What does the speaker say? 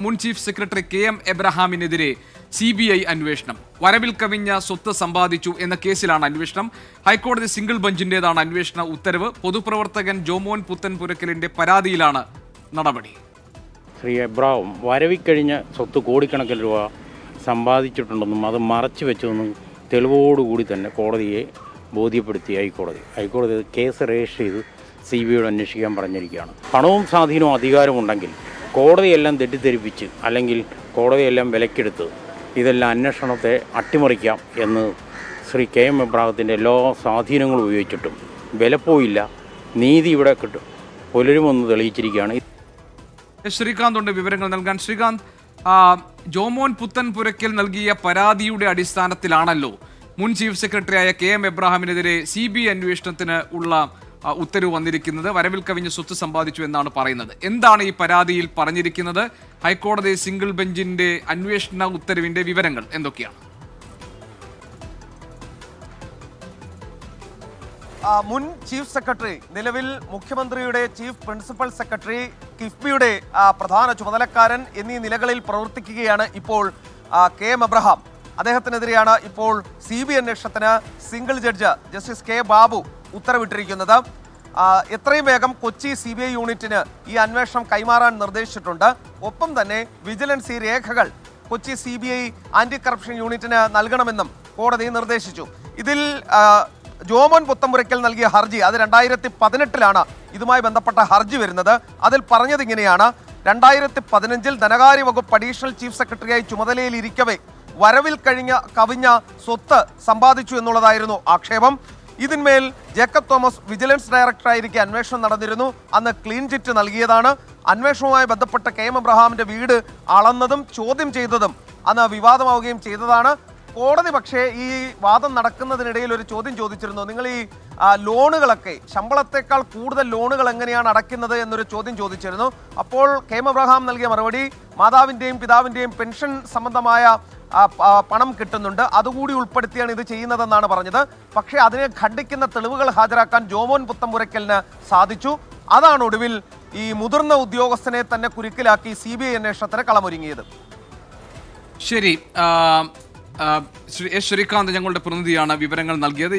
മുൻ chief secretary KM എബ്രഹാമിനെതിരെ CBI അന്വേഷണം. വരവിൽ കവിഞ്ഞ സ്വത്ത് സമ്പാദിച്ചു എന്ന കേസിലാണ് അന്വേഷണം. ഹൈക്കോടതി സിംഗിൾ ബെഞ്ചിന്റേതാണ് അന്വേഷണ ഉത്തരവ്. പൊതുപ്രവർത്തകൻ ജോമോൻ പുത്തൻപുരക്കലിന്റെ പരാതിയിലാണ് നടപടി. ശ്രീ എബ്രഹാം വരവിക്കഴിഞ്ഞ സ്വത്ത് കോടിക്കണക്കിന് രൂപ സമ്പാദിച്ചിട്ടുണ്ടെന്നും അത് മറച്ചു വെച്ചതെന്നും തെളിവോടുകൂടി തന്നെ കോടതിയെ ബോധ്യപ്പെടുത്തി ഹൈക്കോടതി കേസ് രജിസ്റ്റർ ചെയ്ത് CBIയോട് അന്വേഷിക്കാൻ പറഞ്ഞിരിക്കുകയാണ്. പണവും സ്വാധീനവും അധികാരവും ഉണ്ടെങ്കിൽ കോടതിയെല്ലാം തെറ്റിദ്ധരിപ്പിച്ച് അല്ലെങ്കിൽ കോടതിയെല്ലാം വിലക്കെടുത്ത് ഇതെല്ലാം അന്വേഷണത്തെ അട്ടിമറിക്കാം എന്ന് ശ്രീ KM എബ്രഹാത്തിൻ്റെ എല്ലാ സ്വാധീനങ്ങളും ഉപയോഗിച്ചിട്ടും വിലപ്പോയില്ല. നീതി ഇവിടെ കിട്ടും പുലരുമെന്ന് തെളിയിച്ചിരിക്കുകയാണ്. ശ്രീകാന്തുണ്ട് വിവരങ്ങൾ നൽകാൻ. ശ്രീകാന്ത്, ജോമോൻ പുത്തൻപുരയ്ക്കൽ നൽകിയ പരാതിയുടെ അടിസ്ഥാനത്തിലാണല്ലോ മുൻ ചീഫ് സെക്രട്ടറിയായ KM എബ്രഹാമിനെതിരെ CBI അന്വേഷണത്തിന് ഉള്ള ഉത്തരവ് വന്നിരിക്കുന്നത്. വരവിൽ കവിഞ്ഞ് സ്വത്ത് സമ്പാദിച്ചു എന്നാണ് പറയുന്നത്. എന്താണ് ഈ പരാതിയിൽ പറഞ്ഞിരിക്കുന്നത്? ഹൈക്കോടതി സിംഗിൾ ബെഞ്ചിന്റെ അന്വേഷണ ഉത്തരവിന്റെ വിവരങ്ങൾ എന്തൊക്കെയാണ്? മുൻ ചീഫ് സെക്രട്ടറി, നിലവിൽ മുഖ്യമന്ത്രിയുടെ ചീഫ് പ്രിൻസിപ്പൽ സെക്രട്ടറി, കിഫ്ബിയുടെ പ്രധാന ചുമതലക്കാരൻ എന്നീ നിലകളിൽ പ്രവർത്തിക്കുകയാണ് ഇപ്പോൾ KM എബ്രഹാം. അദ്ദേഹത്തിനെതിരെയാണ് ഇപ്പോൾ CBI അന്വേഷണത്തിന് single judge justice K Babu ഉത്തരവിട്ടിരിക്കുന്നത്. എത്രയും വേഗം കൊച്ചി CBI യൂണിറ്റിന് ഈ അന്വേഷണം കൈമാറാൻ നിർദ്ദേശിച്ചിട്ടുണ്ട്. ഒപ്പം തന്നെ വിജിലൻസ് ഈ രേഖകൾ കൊച്ചി CBI ആന്റി കറപ്ഷൻ യൂണിറ്റിന് നൽകണമെന്നും കോടതി നിർദ്ദേശിച്ചു. ഇതിൽ ജോമോൻ പുത്തൻപുരയ്ക്കൽ നൽകിയ ഹർജി, അത് 2018 ഇതുമായി ബന്ധപ്പെട്ട ഹർജി വരുന്നത്. അതിൽ പറഞ്ഞത് ഇങ്ങനെയാണ്: 2015 ധനകാര്യ വകുപ്പ് അഡീഷണൽ ചീഫ് സെക്രട്ടറിയായി ചുമതലയിൽ ഇരിക്കവേ വരവിൽ കവിഞ്ഞ സ്വത്ത് സമ്പാദിച്ചു എന്നുള്ളതായിരുന്നു ആക്ഷേപം. ഇതിന്മേൽ ജേക്കബ് തോമസ് വിജിലൻസ് ഡയറക്ടറായിരിക്കെ അന്വേഷണം നടന്നിരുന്നു. അന്ന് ക്ലീൻ ചിറ്റ് നൽകിയതാണ്. അന്വേഷണവുമായി ബന്ധപ്പെട്ട KM എബ്രഹാമിന്റെ വീട് അളന്നതും ചോദ്യം ചെയ്തതും അന്ന് വിവാദമാവുകയും ചെയ്തതാണ്. കോടതി പക്ഷേ ഈ വാദം നടക്കുന്നതിനിടയിൽ ഒരു ചോദ്യം ചോദിച്ചിരുന്നു. നിങ്ങൾ ഈ ലോണുകളൊക്കെ, ശമ്പളത്തെക്കാൾ കൂടുതൽ ലോണുകൾ എങ്ങനെയാണ് അടയ്ക്കുന്നത് എന്നൊരു ചോദ്യം ചോദിച്ചിരുന്നു. അപ്പോൾ KM എബ്രഹാം നൽകിയ മറുപടി, മാതാവിൻ്റെയും പിതാവിൻ്റെയും പെൻഷൻ സംബന്ധമായ പണം കിട്ടുന്നുണ്ട്, അതുകൂടി ഉൾപ്പെടുത്തിയാണ് ഇത് ചെയ്യുന്നതെന്നാണ് പറഞ്ഞത്. പക്ഷേ അതിനെ ഖണ്ഡിക്കുന്ന തെളിവുകൾ ഹാജരാക്കാൻ ജോമോൻ പുത്തൻപുരയ്ക്കലിന് സാധിച്ചു. അതാണ് ഒടുവിൽ ഈ മുതിർന്ന ഉദ്യോഗസ്ഥനെ തന്നെ കുരുക്കിലാക്കി CBI അന്വേഷണത്തിന് കളമൊരുങ്ങിയത്. ശരി, ശ്രീകാന്ത് ഞങ്ങളുടെ പ്രതിനിധിയാണ് വിവരങ്ങൾ നൽകിയത്.